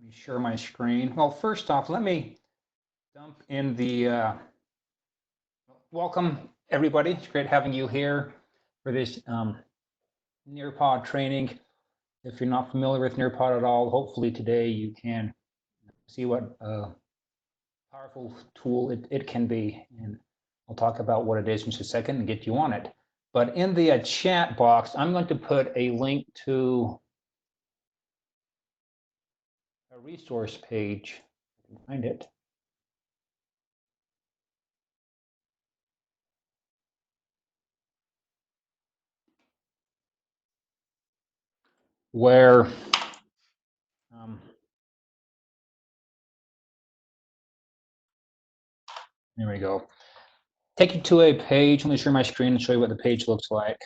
Let me share my screen. Well, first off, let me dump in the welcome everybody. It's great having you here for this Nearpod training. If you're not familiar with Nearpod at all, hopefully today you can see what powerful tool it can be. And I'll talk about what it is in just a second and get you on it. But in the chat box, I'm going to put a link to a resource page. I can find it. Where there we go. Take you to a page. Let me share my screen and show you what the page looks like.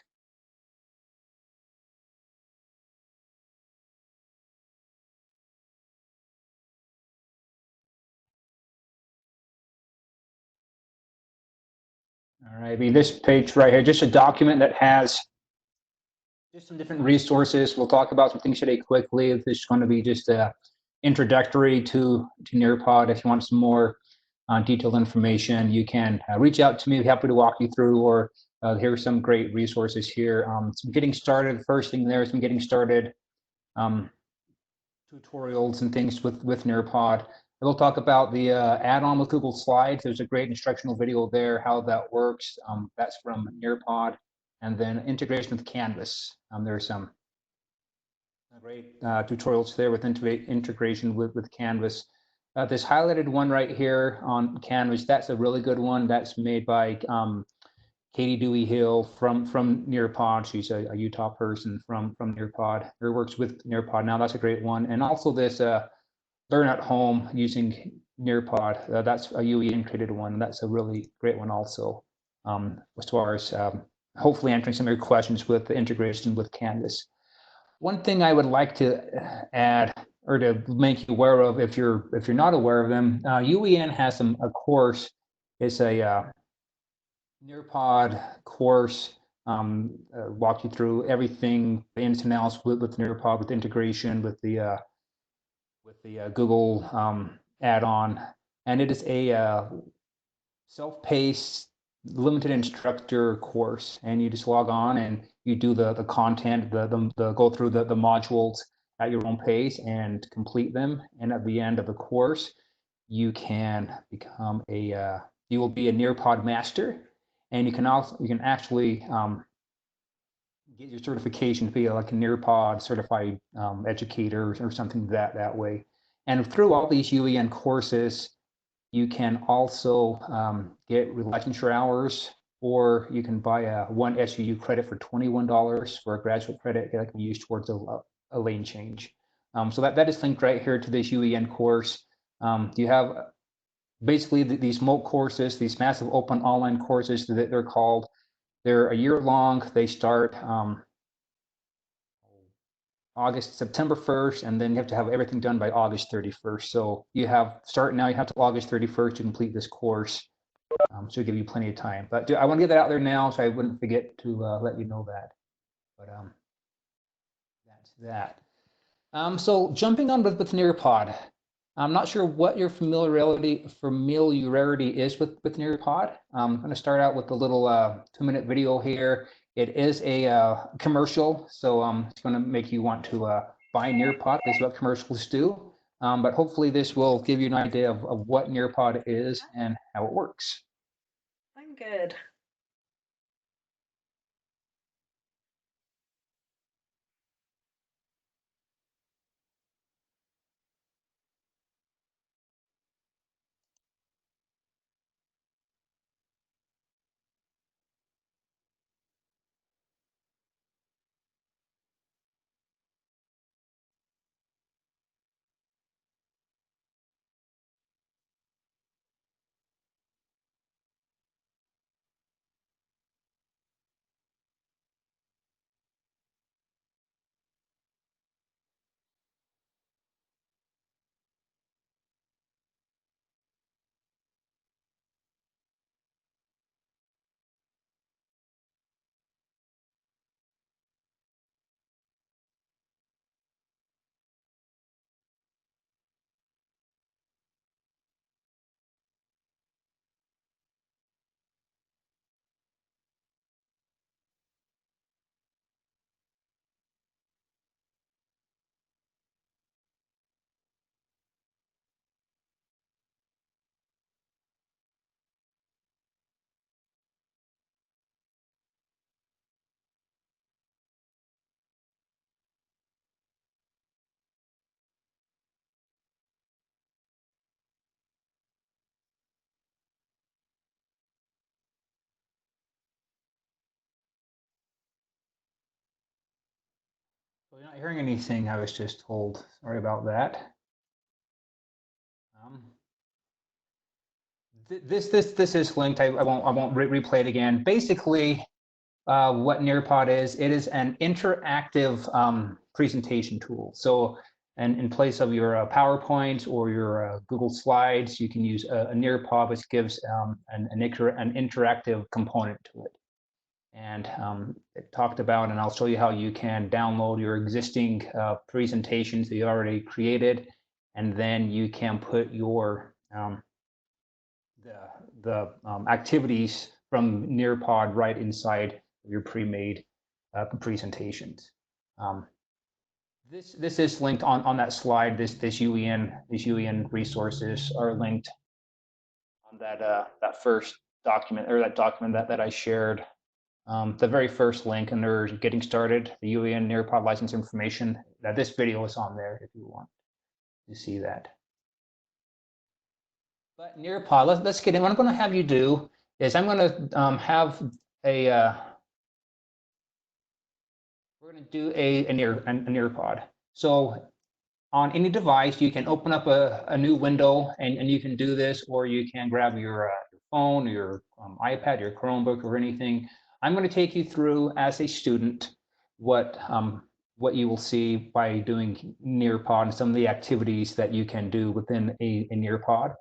All right, this page right here, just a document that has just some different resources. We'll talk about some things today quickly. This is going to be just a introductory to Nearpod. If you want some more detailed information, you can reach out to me. I'd be happy to walk you through, or here's some great resources here. Some getting started. First thing there is some getting started tutorials and things with Nearpod. We'll talk about the add-on with Google Slides. There's a great instructional video there, how that works. That's from Nearpod. And then integration with Canvas. There's some great tutorials there with integration with Canvas. This highlighted one right here on Canvas, that's a really good one. That's made by Katie Dewey Hill from Nearpod. She's a Utah person from Nearpod, or works with Nearpod now. That's a great one. And also this Learn at Home using Nearpod. That's a UEN created one. That's a really great one also, as far as hopefully answering some of your questions with the integration with Canvas. One thing I would like to add, or to make you aware of, if you're not aware of them, UEN has a course. It's a Nearpod course. Walk you through everything, the ins and outs with Nearpod, with integration, with the Google add-on, and it is a self-paced, limited instructor course. And you just log on and you do the content, the go through the modules at your own pace and complete them. And at the end of the course, you can become you will be a Nearpod master, and you can actually get your certification to be like a Nearpod certified educator or something that way. And through all these UEN courses, you can also get licensure hours, or you can buy one SUU credit for $21 for a graduate credit that can be used towards a lane change. So that is linked right here to this UEN course. You have basically these MOOC courses, these massive open online courses that they're called. They're a year long. They start September 1st, and then you have to have everything done by August 31st. So you have start now, you have to August 31st to complete this course. So it'll give you plenty of time. But I want to get that out there now so I wouldn't forget to let you know that. But that's that. So jumping on with Nearpod, I'm not sure what your familiarity is with Nearpod. I'm going to start out with a little 2-minute video here. It is a commercial, so it's going to make you want to buy Nearpod. This is what commercials do. But hopefully this will give you an idea of what Nearpod is and how it works. I'm good. So you're not hearing anything, I was just told. Sorry about that. This is linked. I won't replay it again. Basically, what Nearpod is, it is an interactive presentation tool. So, and in place of your PowerPoint or your Google Slides, you can use a Nearpod, which gives an interactive component to it. And it talked about, and I'll show you how you can download your existing presentations that you already created, and then you can put your activities from Nearpod right inside your pre-made presentations. This is linked on that slide. These UEN resources are linked on that first document, or that document that I shared. The very first link under getting started, the UEN Nearpod license information. That this video is on there if you want to see that. But Nearpod, let's get in. What I'm going to have you do is I'm going to have a we're going to do a Nearpod. So on any device, you can open up a new window and you can do this, or you can grab your phone, or your iPad, your Chromebook, or anything. I'm going to take you through as a student what you will see by doing Nearpod and some of the activities that you can do within a Nearpod.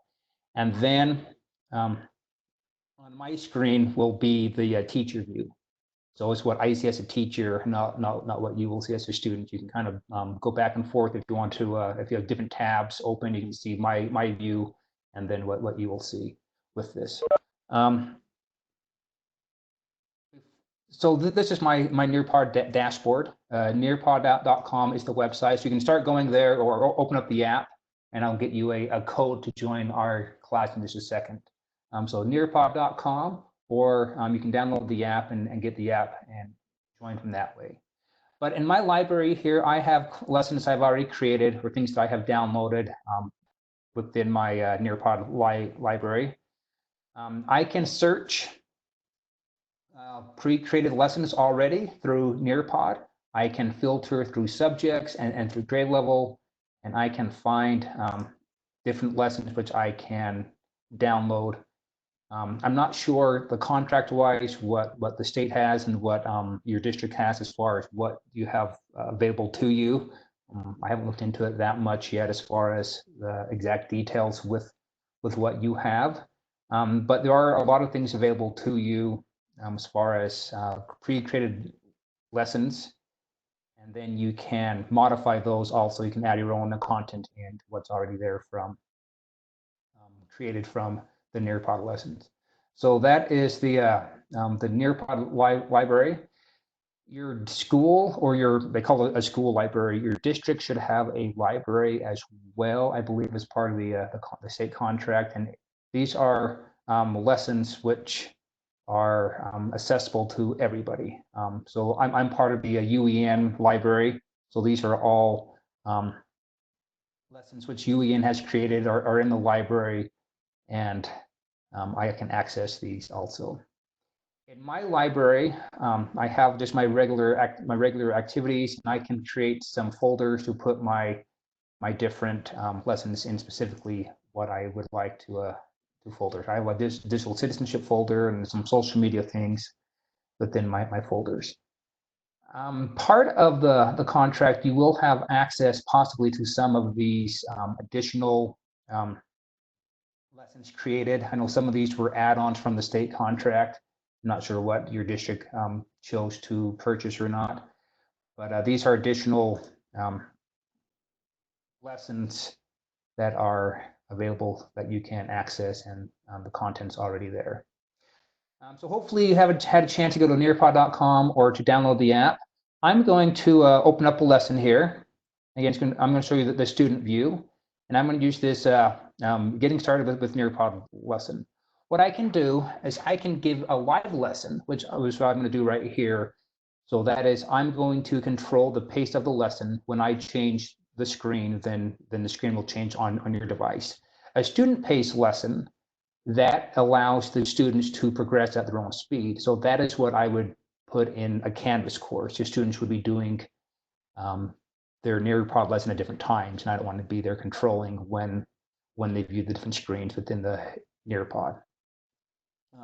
And then on my screen will be the teacher view. So it's what I see as a teacher, not what you will see as a student. You can kind of go back and forth if you want to. If you have different tabs open, you can see my view, and then what you will see with this. So this is my Nearpod dashboard. Nearpod.com is the website. So you can start going there, or open up the app, and I'll get you a code to join our class in just a second. So Nearpod.com, or you can download the app and get the app and join from that way. But in my library here, I have lessons I've already created, or things that I have downloaded within my Nearpod library. I can search pre-created lessons already through Nearpod. I can filter through subjects and through grade level, and I can find different lessons which I can download. I'm not sure the contract-wise what the state has and what your district has as far as what you have available to you. I haven't looked into it that much yet as far as the exact details with what you have. But there are a lot of things available to you as far as pre-created lessons, and then you can modify those also. You can add your own content and what's already there from created from the Nearpod lessons. So that is the Nearpod library. Your school, or they call it a school library, your district should have a library as well, I believe, as part of the state contract. And these are lessons which are accessible to everybody. So I'm part of the UEN library. So these are all lessons which UEN has created, are in the library, and I can access these also. In my library, I have just my regular activities, and I can create some folders to put my different lessons in, specifically what I would like to folders. I have a digital citizenship folder and some social media things within my folders. Part of the contract, you will have access possibly to some of these additional lessons created. I know some of these were add-ons from the state contract. I'm not sure what your district chose to purchase or not, but these are additional lessons that are available that you can access, and the content's already there. So hopefully you have had a chance to go to nearpod.com or to download the app. I'm going to open up a lesson here. Again, I'm going to show you the student view, and I'm going to use this getting started with Nearpod lesson. What I can do is I can give a live lesson, which is what I'm going to do right here. So that is, I'm going to control the pace of the lesson. When I change the screen, then the screen will change on your device. A student pace lesson, that allows the students to progress at their own speed. So that is what I would put in a Canvas course. Your students would be doing their Nearpod lesson at different times, and I don't want to be there controlling when they view the different screens within the Nearpod.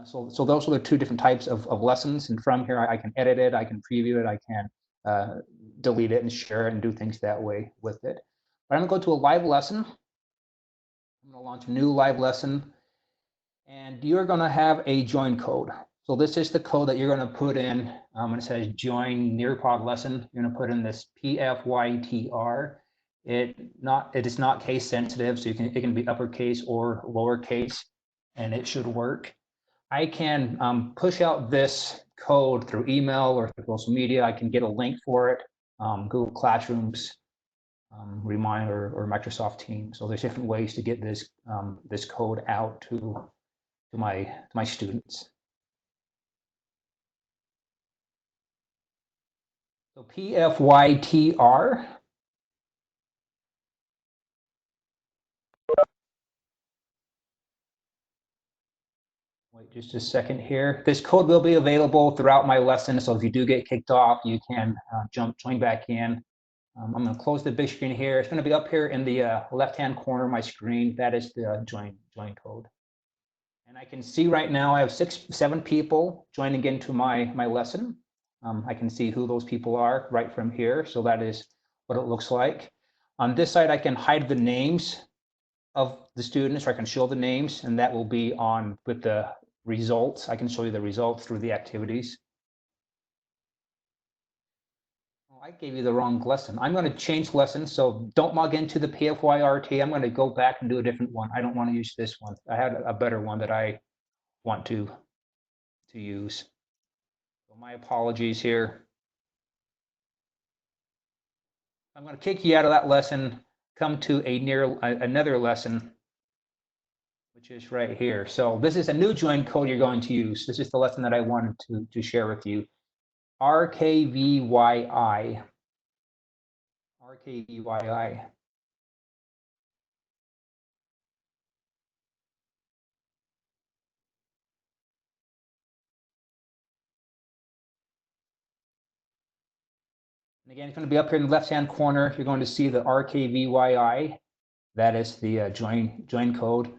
So those are the two different types of lessons, and from here I can edit it, I can preview it, I can delete it and share it and do things that way with it. But I'm going to go to a live lesson. I'm going to launch a new live lesson, and you're going to have a join code. So this is the code that you're going to put in when it says join Nearpod lesson. You're going to put in this PFYTR. It is not case sensitive, so it can be uppercase or lowercase, and it should work. I can push out this code through email or through social media. I can get a link for it, Google Classrooms, Reminder, or Microsoft Teams. So there's different ways to get this this code out to my students. So PFYTR. Wait just a second here. This code will be available throughout my lesson, so if you do get kicked off, you can join back in. I'm going to close the big screen here. It's going to be up here in the left-hand corner of my screen. That is the join code. And I can see right now I have 7 people joining into my lesson. I can see who those people are right from here. So that is what it looks like. On this side, I can hide the names of the students, or I can show the names, and that will be on with the results. I can show you the results through the activities. I gave you the wrong lesson. I'm going to change lessons, so don't log into the PFYRT. I'm going to go back and do a different one. I don't want to use this one. I had a better one that I want to use. So my apologies here. I'm going to kick you out of that lesson, come to another lesson, which is right here. So this is a new join code you're going to use. This is the lesson that I wanted to share with you. RKVYI. RKVYI. And again, it's going to be up here in the left-hand corner. You're going to see the RKVYI. That is the join code.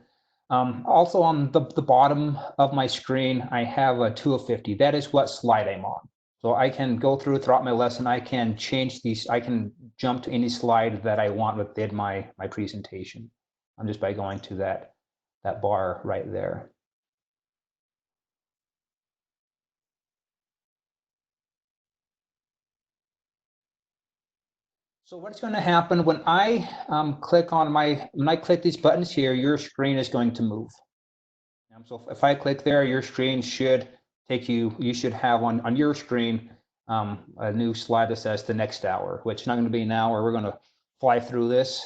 Also on the bottom of my screen, I have a 2 of 50. That is what slide I'm on. So I can go throughout my lesson. I can change these. I can jump to any slide that I want within my presentation. Just by going to that bar right there. So what's going to happen when I click these buttons here, your screen is going to move. So if I click there, your screen should take you. You should have on your screen a new slide that says the next hour, which is not going to be an hour. We're going to fly through this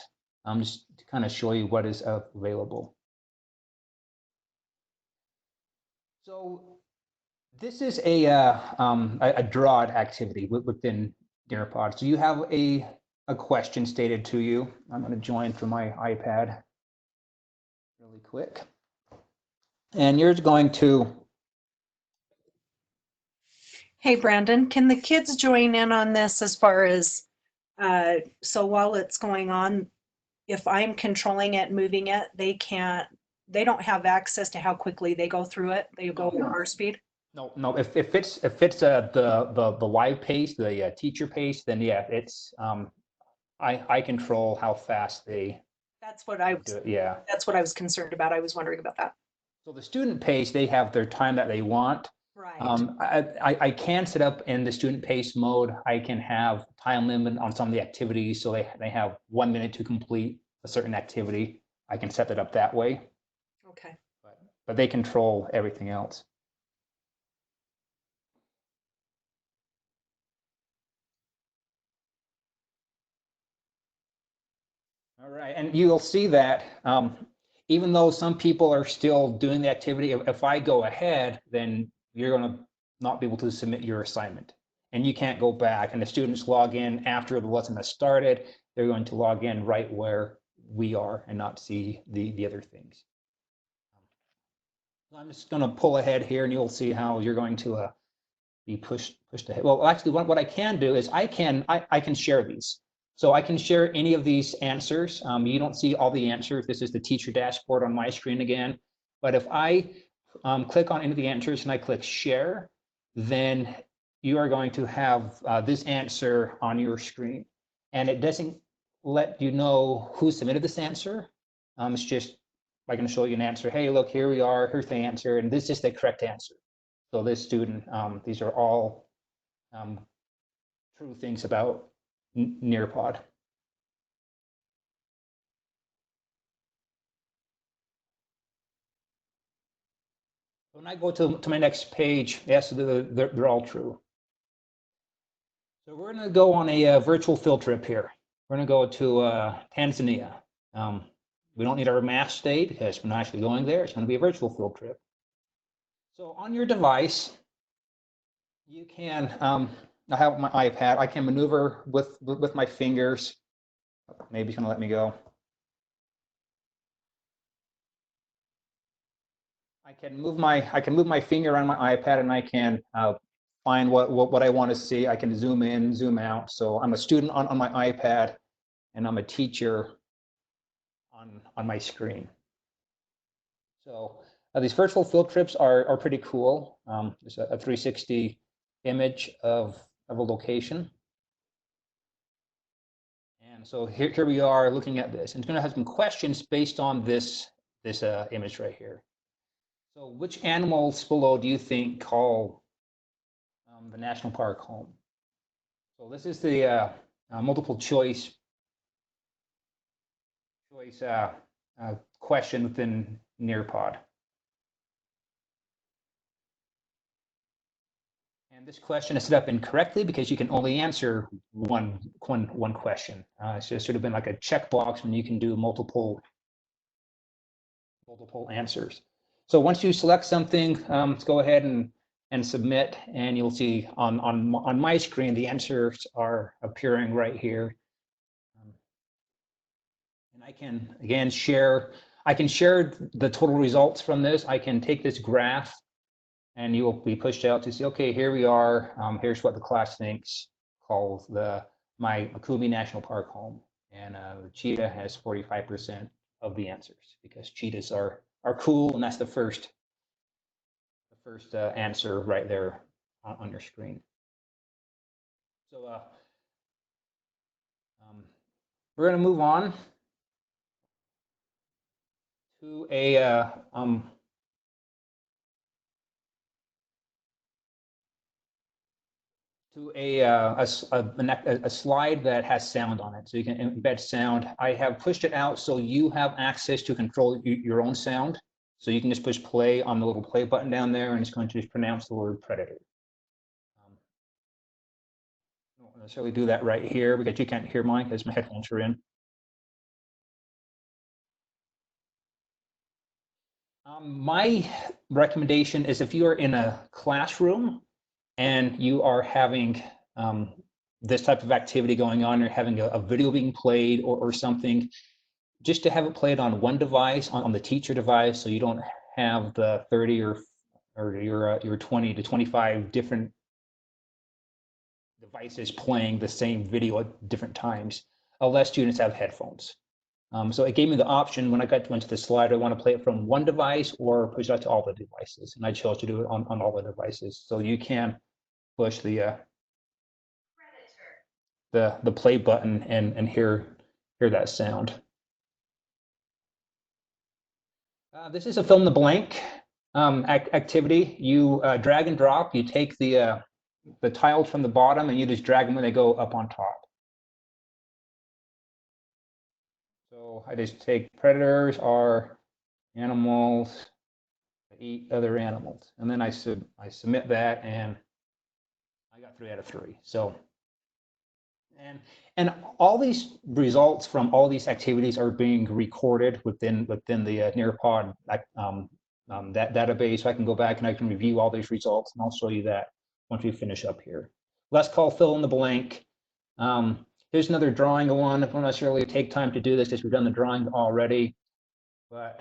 just to kind of show you what is available. So this is a drawed activity within Nearpod. So you have a question stated to you. I'm going to join through my iPad really quick. And you're going to... Hey, Brandon, can the kids join in on this as far as, so while it's going on, if I'm controlling it, moving it, they don't have access to how quickly they go through it. They go at our speed. No. If it's the live pace, the teacher pace, then yeah, it's I control how fast they. That's what I was. Yeah. That's what I was concerned about. I was wondering about that. So the student pace, they have their time that they want. Right. I can set up in the student pace mode. I can have time limit on some of the activities, so they have 1 minute to complete a certain activity. I can set it up that way. Okay. But they control everything else. All right, and you'll see that even though some people are still doing the activity, if I go ahead, then you're going to not be able to submit your assignment. And you can't go back. And the students log in after the lesson has started. They're going to log in right where we are and not see the other things. I'm just going to pull ahead here, and you'll see how you're going to be pushed ahead. Well, actually, what I can do is I can share these. So I can share any of these answers. You don't see all the answers. This is the teacher dashboard on my screen again. But if I click on any of the answers and I click share, then you are going to have this answer on your screen. And it doesn't let you know who submitted this answer. It's just, I can show you an answer. Hey, look, here we are. Here's the answer. And this is the correct answer. So this student, these are all true things about Nearpod. When I go to my next page, yes, they're all true. So we're going to go on a virtual field trip here. We're going to go to Tanzania. We don't need our math state because we're not actually going there. It's going to be a virtual field trip. So on your device, you can, I have my iPad. I can maneuver with my fingers. Maybe it's going to let me go. I can move my finger around my iPad and I can find what I want to see. I can zoom in, zoom out. So I'm a student on my iPad and I'm a teacher on my screen. So these virtual field trips are pretty cool. There's a 360 image of a location. And so here we are looking at this. And it's going to have some questions based on this image right here. So which animals below do you think call the national park home? So this is the multiple choice question within Nearpod. And this question is set up incorrectly because you can only answer one question. It's just sort of been like a checkbox when you can do multiple answers. So once you select something, let's go ahead and submit, and you'll see on my screen the answers are appearing right here. And I can again share. I can share the total results from this. I can take this graph, and you will be pushed out to see. Okay, here we are. Here's what the class thinks calls my Mikumi National Park home, and cheetah has 45% of the answers because cheetahs are cool, and that's the first answer right there on your screen. So we're going to move on to a slide that has sound on it, so you can embed sound. I have pushed it out so you have access to control your own sound. So you can just push play on the little play button down there, and it's going to just pronounce the word predator. I don't necessarily do that right here because you can't hear mine because my headphones are in. My recommendation is if you are in a classroom and you are having this type of activity going on, you're having a video being played or something, just to have it played on one device, on the teacher device, so you don't have the 30 or your 20 to 25 different devices playing the same video at different times, unless students have headphones. So it gave me the option when I went to the slide, I want to play it from one device or push it out to all the devices. And I chose to do it on all the devices. So you can push the play button and hear that sound. This is a fill in the blank activity. You drag and drop. You take the tiles from the bottom and you just drag them when they go up on top. So I just take predators are animals that eat other animals, and then I submit that, and I got 3 out of 3. So, and all these results from all these activities are being recorded within the Nearpod that database. So I can go back and I can review all these results, and I'll show you that once we finish up here. Let's call fill in the blank. Here's another drawing one. I don't necessarily take time to do this because we've done the drawing already, but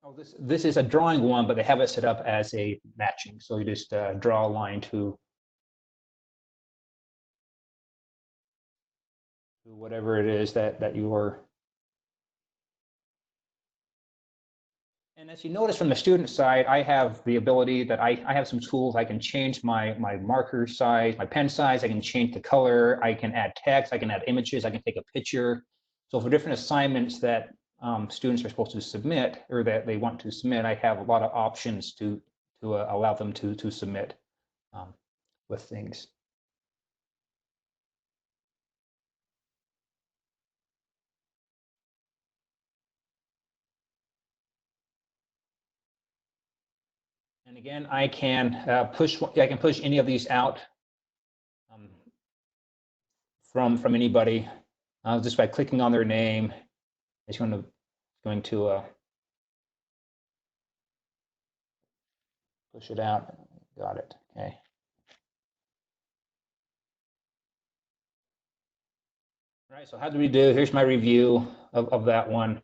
Oh, this is a drawing one, but they have it set up as a matching. So you just draw a line to whatever it is that you are. And as you notice from the student side, I have the ability that I have some tools. I can change my marker size, my pen size. I can change the color. I can add text. I can add images. I can take a picture. So for different assignments that students are supposed to submit or that they want to submit, I have a lot of options to allow them to submit with things. And again, I can push any of these out from anybody just by clicking on their name. It's going to push it out. Got it. Okay. All right. So how do we do? Here's my review of that one.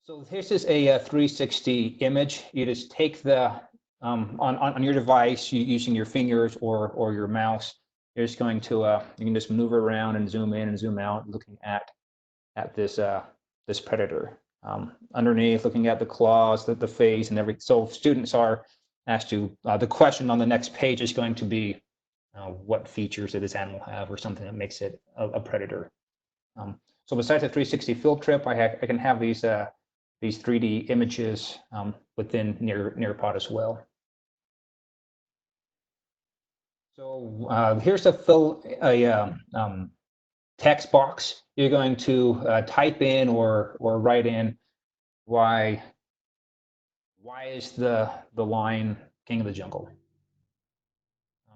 So this is a 360 image. You just take the on your device using your fingers or your mouse. You're just going to you can just maneuver around and zoom in and zoom out, looking at this this predator. Underneath, looking at the claws, the face, and everything. So students are asked to. The question on the next page is going to be, what features did this animal have, or something that makes it a predator. So besides the 360 field trip, I can have these 3D images within Nearpod as well. So here's a text box. You're going to type in or write in why is the lion king of the jungle.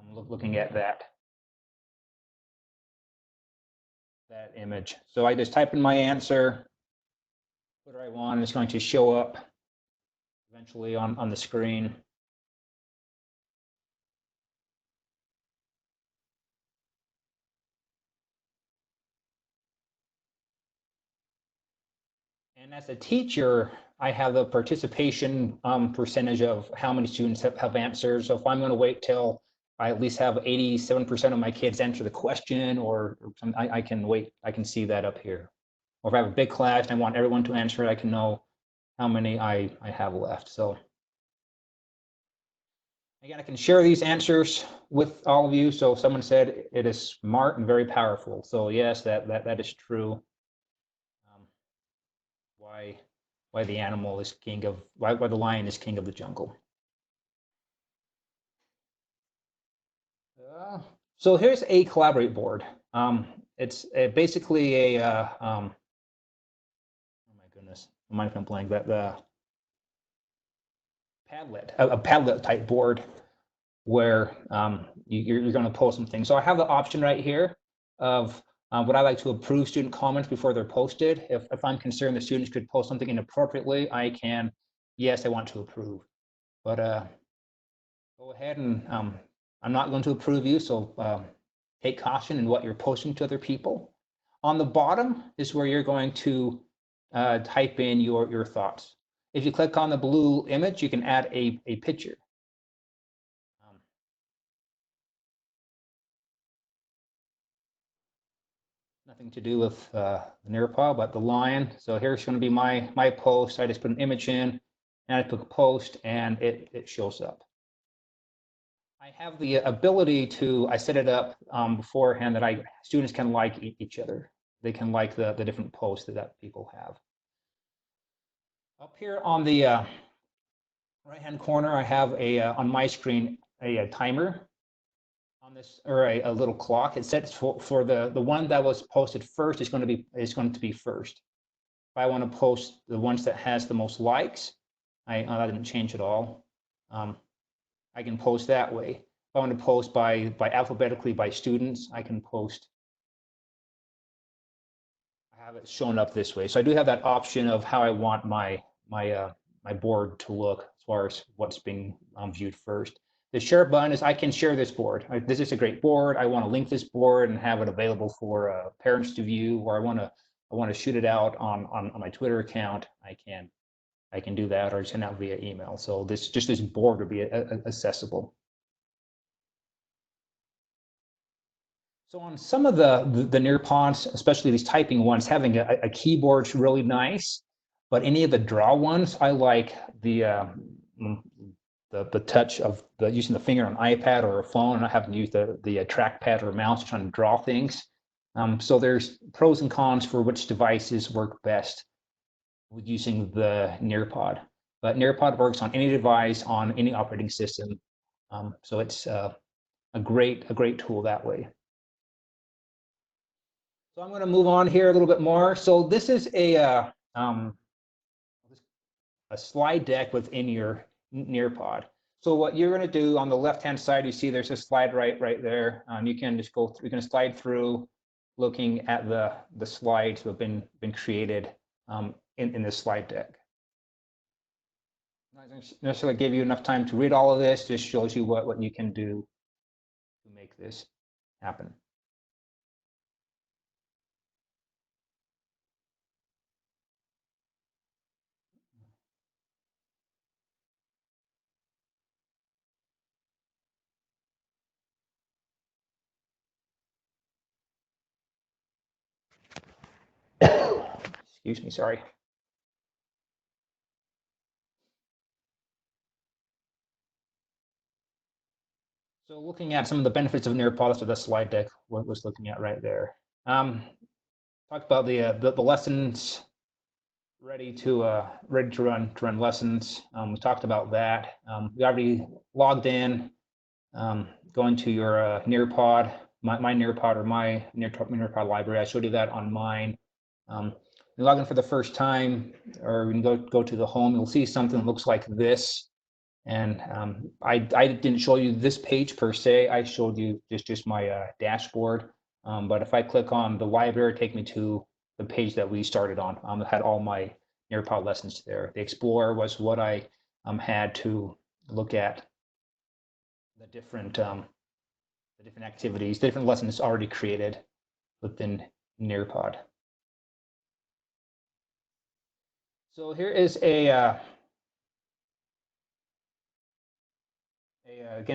Looking at that image. So I just type in my answer, whatever I want, and it's going to show up eventually on the screen. And as a teacher, I have the participation percentage of how many students have answered. So if I'm going to wait till I at least have 87% of my kids answer the question, or I can wait, I can see that up here. Or if I have a big class and I want everyone to answer it, I can know how many I have left. So again, I can share these answers with all of you. So if someone said it is smart and very powerful. So yes, that is true. Why the animal is king of, why the lion is king of the jungle. So here's a collaborate board. It's basically a, oh my goodness, I'm minding blank, that the Padlet, a Padlet type board where you're going to post some things. So I have the option right here of would I like to approve student comments before they're posted? If I'm concerned the students could post something inappropriately, I can, yes, I want to approve. But go ahead and I'm not going to approve you, so take caution in what you're posting to other people. On the bottom is where you're going to type in your thoughts. If you click on the blue image, you can add a picture. Nothing to do with the Nearpod, but the lion. So here's going to be my post. I just put an image in, and I put post, and it shows up. I have the ability to, I set it up beforehand that students can like each other. They can like the different posts that people have. Up here on the right-hand corner, I have on my screen a timer on this, or a little clock. It sets for the one that was posted first is going to be first. If I want to post the ones that has the most likes, that didn't change at all. I can post that way. If I want to post by alphabetically by students, I can post. I have it shown up this way. So I do have that option of how I want my board to look as far as what's being viewed first. The share button is I can share this board. This is a great board. I want to link this board and have it available for parents to view, or I want to I want to shoot it out on my Twitter account, I can do that, or send out via email. So this board would be accessible. So on some of the Nearpods, especially these typing ones, having a keyboard is really nice. But any of the draw ones, I like the touch of using the finger on an iPad or a phone, and not having to use the trackpad or mouse trying to draw things. So there's pros and cons for which devices work best with using the Nearpod. But Nearpod works on any device, on any operating system. So it's a great tool that way. So I'm going to move on here a little bit more. So this is a slide deck within your Nearpod. So what you're going to do on the left-hand side, you see there's a slide right there. You can just go through, you can slide through looking at the slides that have been created in this slide deck. I'm not necessarily give you enough time to read all of this, just shows you what you can do to make this happen. Excuse me, sorry. So looking at some of the benefits of Nearpod, so the slide deck was looking at right there. Talked about the lessons ready to run lessons. We talked about that. We already logged in, going to your Nearpod, my Nearpod or my Nearpod library. I showed you that on mine. You log in for the first time, or you can go to the home. You'll see something that looks like this. And I didn't show you this page per se. I showed you just my dashboard. But if I click on the library, take me to the page that we started on. It had all my Nearpod lessons there. The Explorer was what I had to look at the different activities, the different lessons already created within Nearpod. So here is again,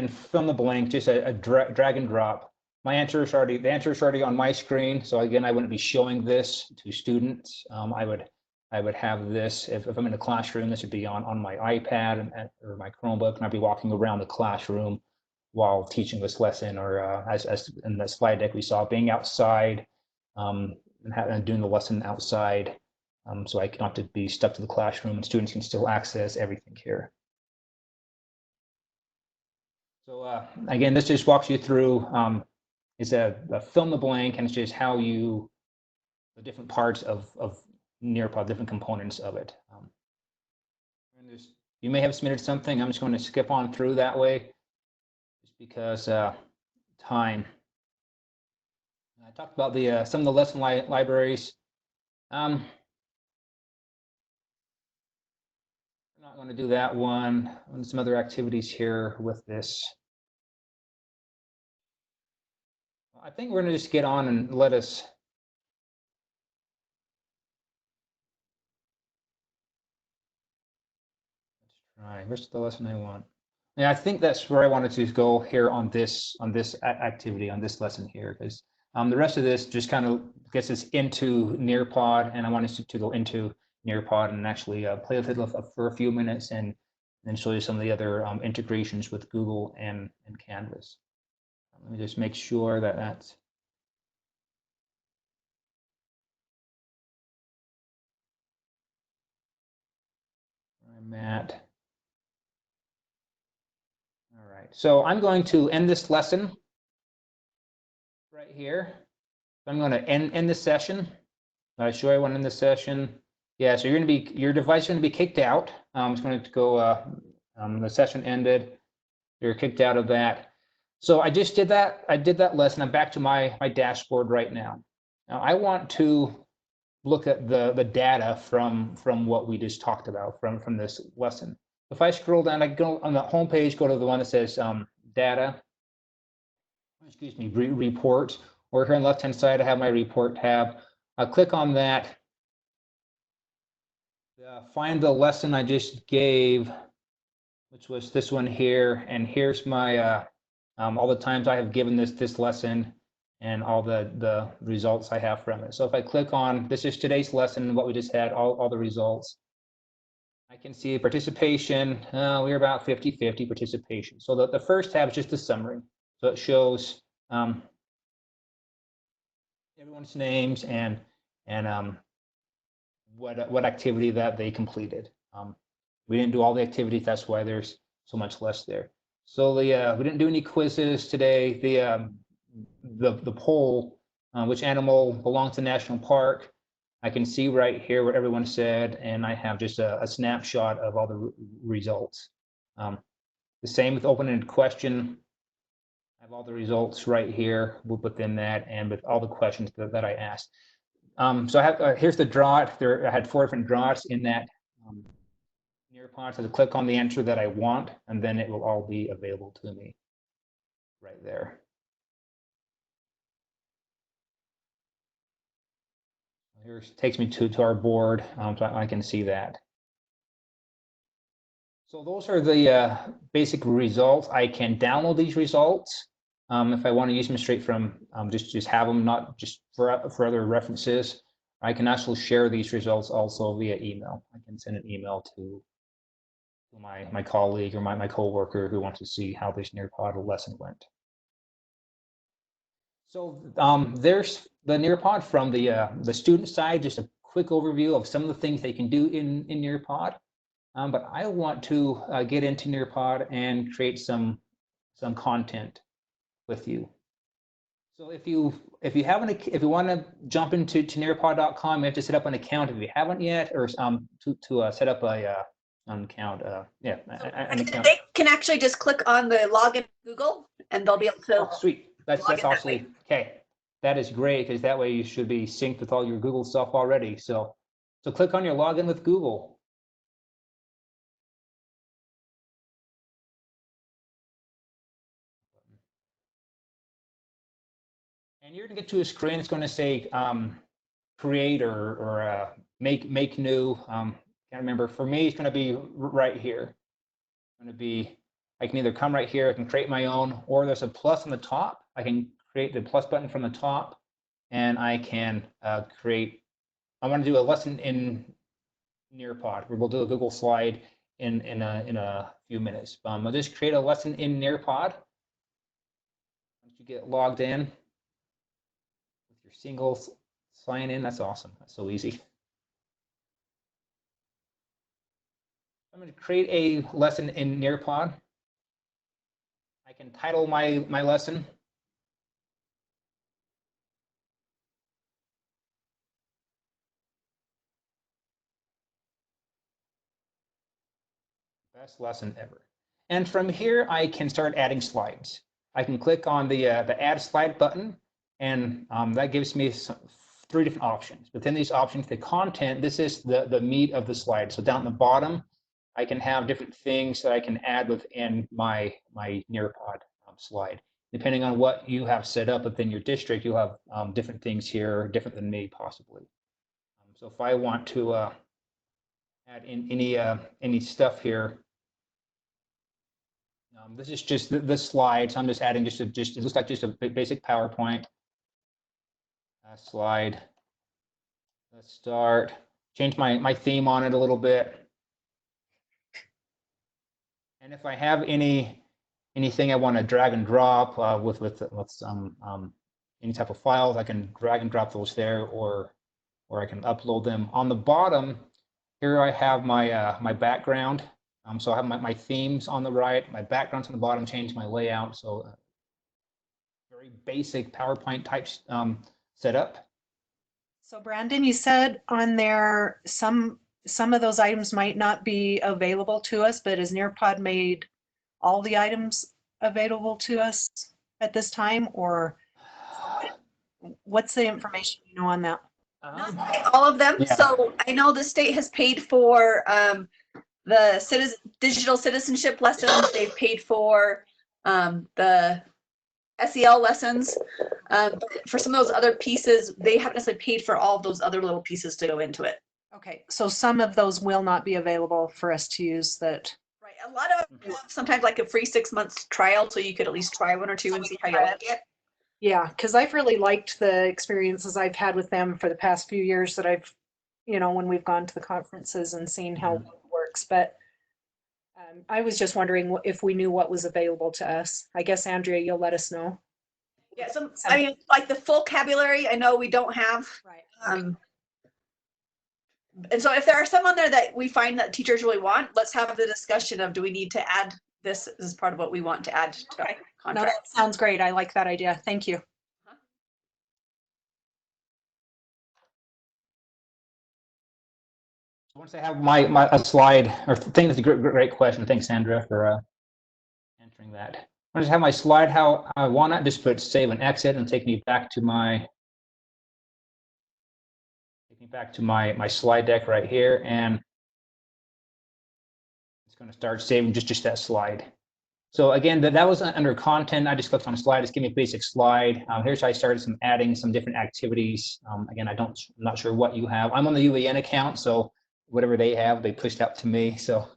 fill in the blank, just a drag and drop. The answer is already on my screen. So again, I wouldn't be showing this to students. I would have this, if I'm in a classroom, this would be on my iPad or my Chromebook, and I'd be walking around the classroom while teaching this lesson, or as in the slide deck we saw, being outside and doing the lesson outside. So I don't have to be stuck to the classroom, and students can still access everything here. So again, this just walks you through, it's a fill in the blank, and it's just how the different parts of Nearpod, different components of it. You may have submitted something. I'm just going to skip on through that way, just because time. I talked about some of the lesson libraries. I'm not going to do that one. Some other activities here with this. I think we're going to just get on and let us. Let's try. Where's the lesson I want? Yeah, I think that's where I wanted to go here on this activity, on this lesson here, because the rest of this just kind of gets us into Nearpod, and I want us to go into Nearpod and actually play with it for a few minutes, and then show you some of the other integrations with Google and Canvas. Let me just make sure that that's. I'm at. All right, so I'm going to end this lesson right here. I'm going to end this session. I show you one in this session. Yeah, so your device is going to be kicked out. It's going to go. The session ended. You're kicked out of that. So I just did that. I did that lesson. I'm back to my dashboard right now. Now I want to look at the data from what we just talked about from this lesson. If I scroll down, I go on the home page, go to the one that says data. Excuse me, report. Or here on the left-hand side, I have my report tab. I'll click on that. Find the lesson I just gave, which was this one here. And here's my all the times I have given this lesson and all the results I have from it. So if I click on, this is today's lesson, what we just had, all the results. I can see participation, we're about 50-50 participation. So the first tab is just a summary. So it shows everyone's names and what activity that they completed. We didn't do all the activities, that's why there's so much less there. So we didn't do any quizzes today. The poll, which animal belongs to national park, I can see right here what everyone said, and I have just a snapshot of all the results. The same with open-ended question. I have all the results right here within that, and with all the questions that I asked. So I have here's the draw. I had 4 different draws in that Nearpod. So to click on the answer that I want, and then it will all be available to me right there. Here takes me to our board, so I can see that. So those are the basic results. I can download these results if I want to use them straight from just have them, not just for other references. I can actually share these results also via email. I can send an email to my colleague or my coworker who wants to see how this Nearpod lesson went. So there's the Nearpod from the student side, just a quick overview of some of the things they can do in Nearpod. But I want to get into Nearpod and create some content with you. So if you want to jump into nearpod.com, you have to set up an account if you haven't yet, or to set up an account. Yeah, an account. They can actually just click on the login Google, and they'll be able to. Oh, sweet. That's awesome. Okay, that is great, because that way you should be synced with all your Google stuff already. So click on your login with Google. And you're gonna get to a screen. It's going to say create or make new. Can't remember. For me, it's going to be right here. It's going to be. I can either come right here. I can create my own, or there's a plus on the top. I can create the plus button from the top, and I can create. I want to do a lesson in Nearpod. We'll do a Google slide in a few minutes. I'll just create a lesson in Nearpod. Once you get logged in with your single sign in, that's awesome. That's so easy. I'm going to create a lesson in Nearpod. I can title my lesson. Best lesson ever. And from here, I can start adding slides. I can click on the add slide button, and that gives me 3 different options. Within these options, the content, this is the meat of the slide. So down at the bottom, I can have different things that I can add within my Nearpod slide. Depending on what you have set up within your district, you'll have different things here, different than me possibly. So if I want to add in any stuff here, this is just the slides. I'm just adding it looks like just a basic PowerPoint slide. Let's start. Change my theme on it a little bit. And if I have anything I want to drag and drop with any type of files, I can drag and drop those there, or I can upload them. On the bottom here, I have my background. So I have my themes on the right, my backgrounds on the bottom, change my layout. So very basic PowerPoint type setup. So Brandon, you said on there some of those items might not be available to us, but has Nearpod made all the items available to us at this time, or what's the information you know on that? Not all of them. Yeah. So I know the state has paid for the digital citizenship lessons. They've paid for the SEL lessons. But for some of those other pieces, they haven't necessarily paid for all of those other little pieces to go into it. Okay, so some of those will not be available for us to use that. Right. A lot of them have sometimes like a free 6 months trial, so you could at least try one or two and see how you like it. Yeah, because I've really liked the experiences I've had with them for the past few years that I've, when we've gone to the conferences and seen how it works. But I was just wondering if we knew what was available to us. I guess, Andrea, you'll let us know. Yeah, so I mean, like the full vocabulary, I know we don't have. Right. And so if there are some on there that we find that teachers really want, let's have the discussion of, do we need to add this as part of what we want to add to our No, contract? that sounds great. I like that idea. Thank you. Once I have a slide, or thing that's a great question. Thanks, Sandra, for answering that. I just have my slide how I want it. Just put save and exit and take me back to my slide deck right here, and it's going to start saving just that slide. So again, that was under content. I just clicked on a slide. Just give me a basic slide. Here's how I started adding some different activities. Again, I'm not sure what you have. I'm on the UAN account, so whatever they have, they pushed out to me. So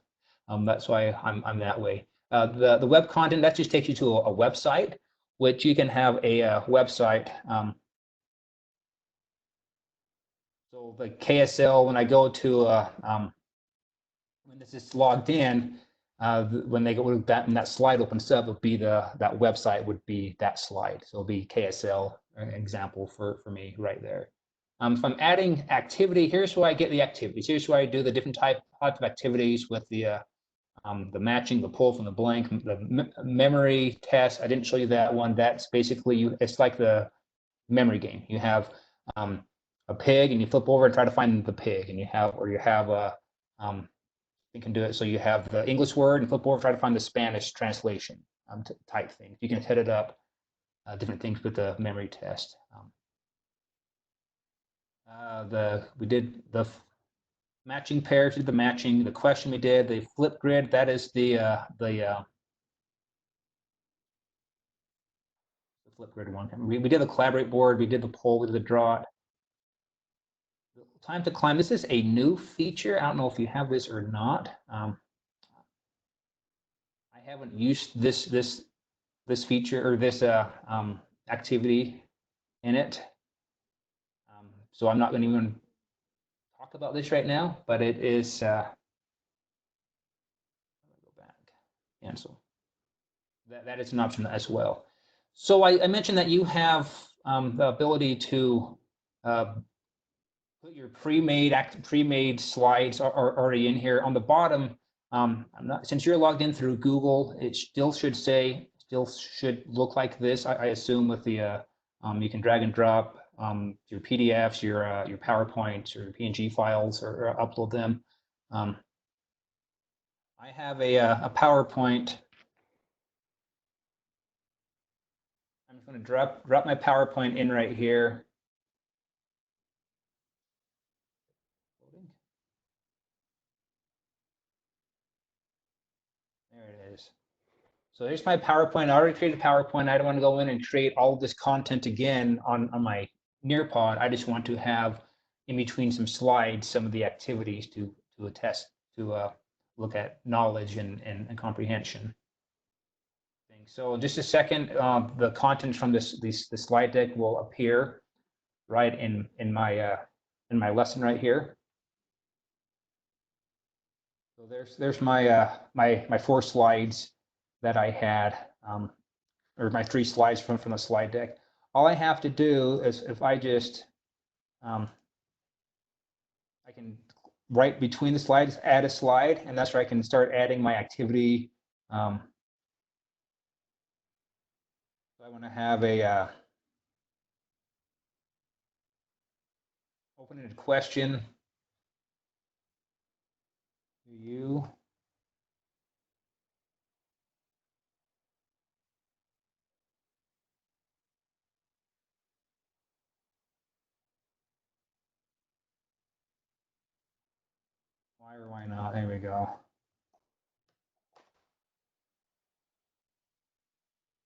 that's why I'm that way. The web content, that just takes you to a website, which you can have a website. So the KSL, when I go to when this is logged in, when they go with that and that slide opens up, it'll be that website would be that slide. So it'll be KSL, an example for me right there. If I'm adding activity, here's where I get the activities. Here's where I do the different type of activities with the matching, the pull from the blank, the memory test. I didn't show you that one. That's basically it's like the memory game. You have a pig and you flip over and try to find the pig, and you have a you can do it so you have the English word and flip over, try to find the Spanish translation type thing. You can set it up different things with the memory test. We did the matching pairs, did the matching. The question we did, the flip grid, that is the flip grid one. We did the collaborate board, we did the poll, we did the draw. Time to climb. This is a new feature. I don't know if you have this or not. I haven't used this feature or this activity in it, so I'm not going to even talk about this right now. But it is. Go back. Cancel. That is an option as well. So I mentioned that you have the ability to put your pre-made slides are already in here. On the bottom, since you're logged in through Google, it still should look like this. I assume with the you can drag and drop your PDFs, your PowerPoints, your PNG files, or upload them. I have a PowerPoint. I'm just going to drop my PowerPoint in right here. There it is. So here's my PowerPoint. I already created a PowerPoint. I don't want to go in and create all this content again on my Nearpod. I just want to have in between some slides, some of the activities to attest to look at knowledge and comprehension. So just a second, the content from this slide deck will appear right in my lesson right here. So there's my my 4 slides that I had, or my 3 slides from the slide deck. All I have to do is if I just I can right between the slides add a slide, and that's where I can start adding my activity. So I want to have a open-ended question. Do you why or why not? There we go.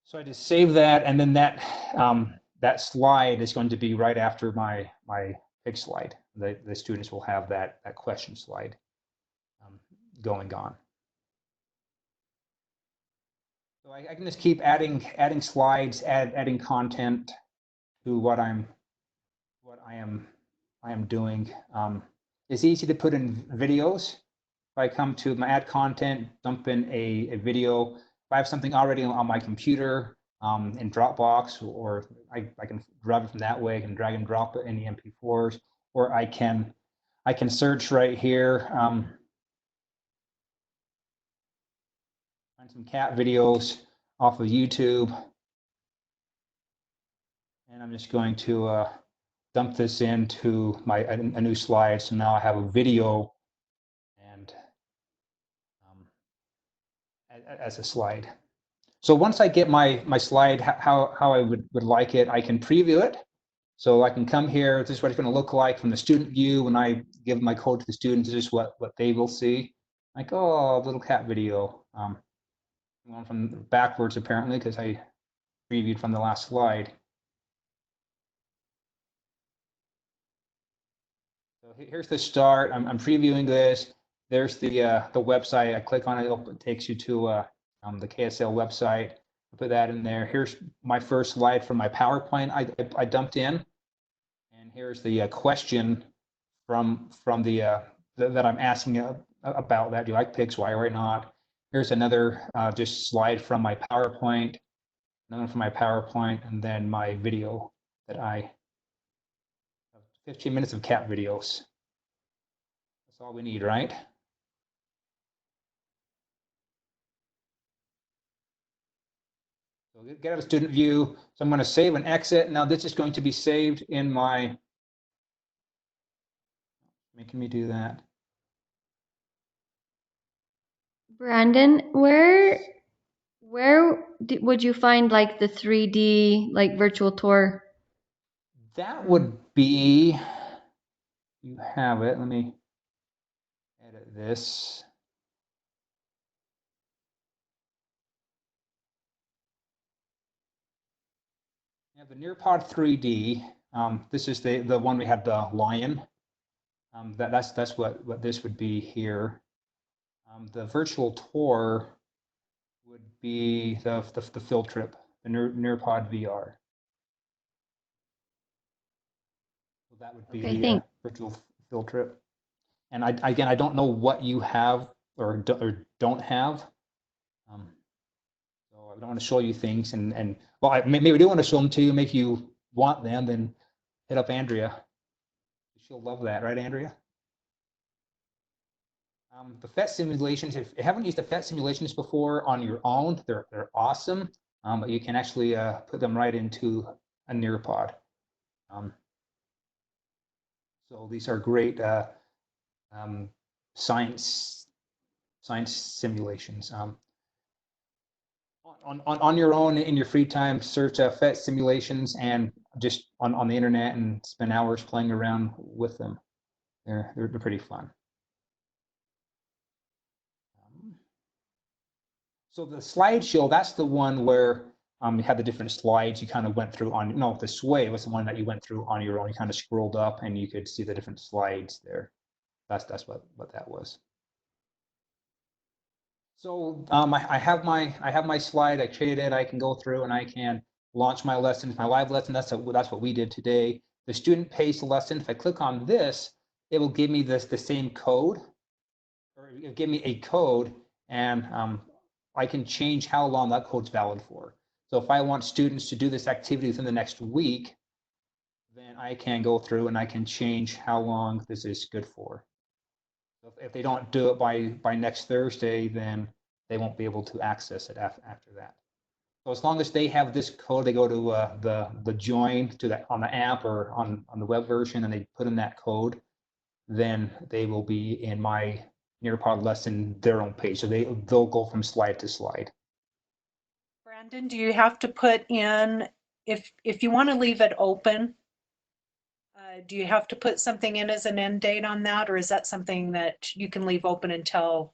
So I just save that, and then that slide is going to be right after my pick slide. The students will have that question slide going on. So I can just keep adding slides, adding content to what I am doing. It's easy to put in videos. If I come to my add content, dump in a video. If I have something already on my computer in Dropbox, or I can grab it from that way. I can drag and drop it in the MP4s, or I can search right here. Find some cat videos off of YouTube, and I'm just going to dump this into a new slide. So now I have a video and as a slide. So once I get my slide, how I would like it, I can preview it. So I can come here. This is what it's going to look like from the student view. When I give my code to the students, this is what they will see. Like, oh, little cat video. Going from backwards apparently because I previewed from the last slide. So here's the start. I'm previewing this. There's the website. I click on it. It takes you to the KSL website. I put that in there. Here's my first slide from my PowerPoint I dumped in, and here's the question from the that I'm asking about that. Do you like pigs? Why or not? Here's another just slide from my PowerPoint, another one from my PowerPoint, and then my video that I 15 minutes of cat videos. That's all we need, right? So get out of student view. So I'm going to save and exit. Now this is going to be saved in my, making me do that. Brandon, where would you find like the 3D like virtual tour? That would be, you have it. Let me edit this. Yeah, the Nearpod 3D. This is the one we had, the lion. That's what this would be here. The virtual tour would be the field trip, the Nearpod VR. So that would be Okay, the virtual field trip. And again, I don't know what you have or don't have. So I don't want to show you things, and well, maybe I do want to show them to you, make you want them. Then hit up Andrea. She'll love that, right, Andrea? The PhET simulations, if you haven't used the PhET simulations before on your own, they're awesome, but you can actually put them right into a Nearpod. So these are great science simulations. On your own in your free time, search PhET simulations and just on the internet and spend hours playing around with them. They're pretty fun. So the slideshow, that's the one where you had the different slides you kind of went through on, no, the Sway was the one that you went through on your own. You kind of scrolled up and you could see the different slides there. That's what that was. So I have my slide. I created it. I can go through and I can launch my lessons, my live lesson. That's what we did today. The student paced lesson. If I click on this, it will give me the same code, or it'll give me a code, and I can change how long that code's valid for. So if I want students to do this activity within the next week, then I can go through and I can change how long this is good for. So if they don't do it by next Thursday, then they won't be able to access it after that. So as long as they have this code, they go to the join to that on the app or on the web version, and they put in that code, then they will be in my Nearpod lesson, their own page. So they'll go from slide to slide. Brandon, do you have to put in, if you want to leave it open, do you have to put something in as an end date on that, or is that something that you can leave open until?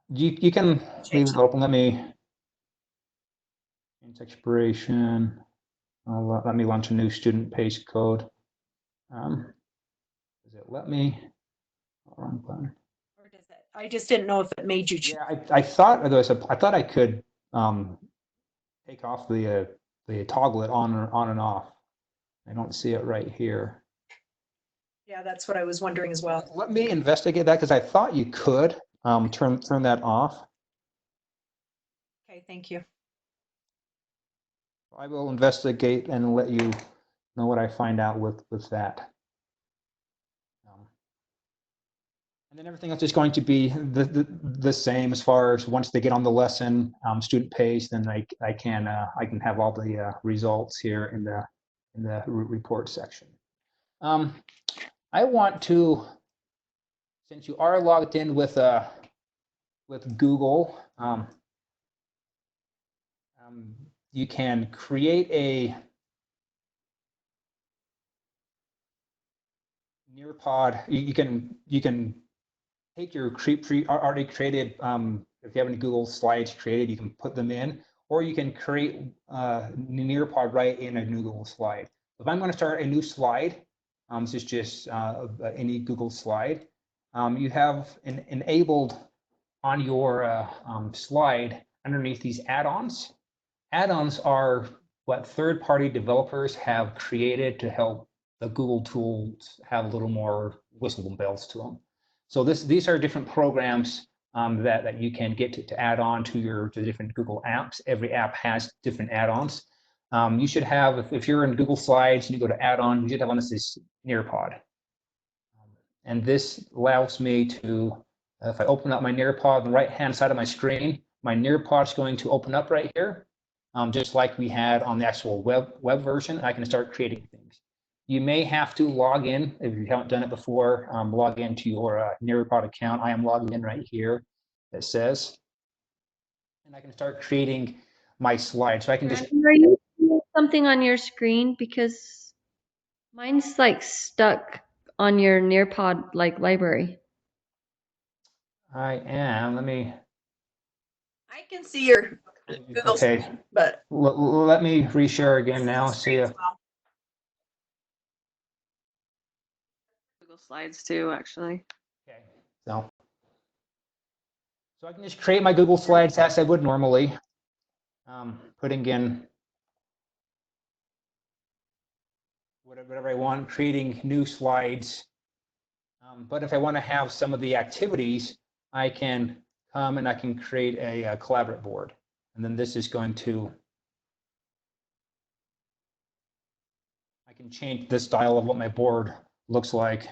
You can leave it open. Let me Its expiration. Let me launch a new student paste code. Does it let me? Wrong button. Or does it? I just didn't know if it made you. Yeah, I thought I thought I could take off the toggle it on and off. I don't see it right here. Yeah, that's what I was wondering as well. Let me investigate that because I thought you could turn that off. Okay, thank you. I will investigate and let you know what I find out with that. And then everything else is going to be the same as far as once they get on the lesson, student page, then I can have all the results here in the report section. I want to, since you are logged in with Google, you can create a Nearpod. You can take your already created, if you have any Google Slides created, you can put them in, or you can create Nearpod right in a Google slide. If I'm going to start a new slide, this is just any Google slide, you have enabled on your slide underneath these add-ons. Add-ons are what third-party developers have created to help the Google tools have a little more whistle and bells to them. So these are different programs that you can get to add on to the different Google apps. Every app has different add-ons. You should have, if you're in Google Slides and you go to add-on, you should have on this Nearpod. And this allows me to, if I open up my Nearpod on the right-hand side of my screen, my Nearpod is going to open up right here, just like we had on the actual web version. I can start creating things. You may have to log in if you haven't done it before. Log into your Nearpod account. I am logged in right here. It says, and I can start creating my slides. So I can just. Are you doing something on your screen? Because mine's like stuck on your Nearpod like library. I am. Let me. I can see your Google Okay. screen, but Let me reshare again now. See if. Google Slides too, actually. Okay. So I can just create my Google Slides as I would normally, putting in whatever I want, creating new slides. But if I want to have some of the activities, I can come and I can create a collaborate board. And then this is going to, I can change the style of what my board looks like.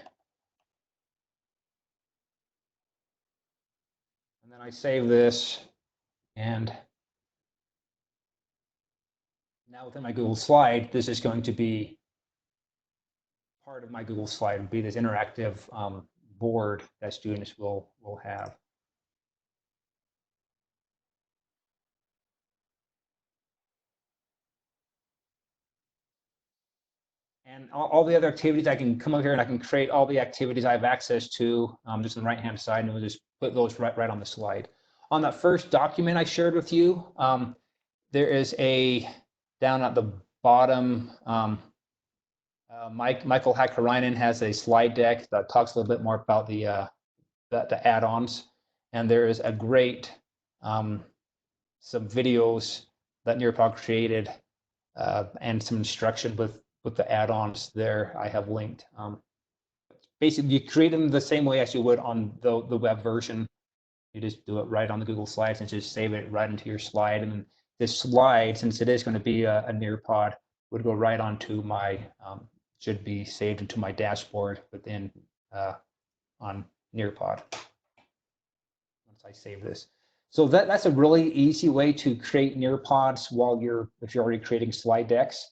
And then I save this, and now within my Google slide, this is going to be part of my Google slide, would be this interactive board that students will have. And all the other activities, I can come over here and I can create all the activities I have access to just on the right-hand side, and we'll just put those right on the slide. On that first document I shared with you, there is down at the bottom, Michael Hakkarainen has a slide deck that talks a little bit more about the add-ons, and there is a great some videos that Nearpod created and some instruction with the add-ons there I have linked. Basically, you create them the same way as you would on the web version. You just do it right on the Google Slides and just save it right into your slide. And then this slide, since it is going to be a Nearpod, would go right onto my, should be saved into my dashboard within on Nearpod once I save this. So that's a really easy way to create Nearpods if you're already creating slide decks.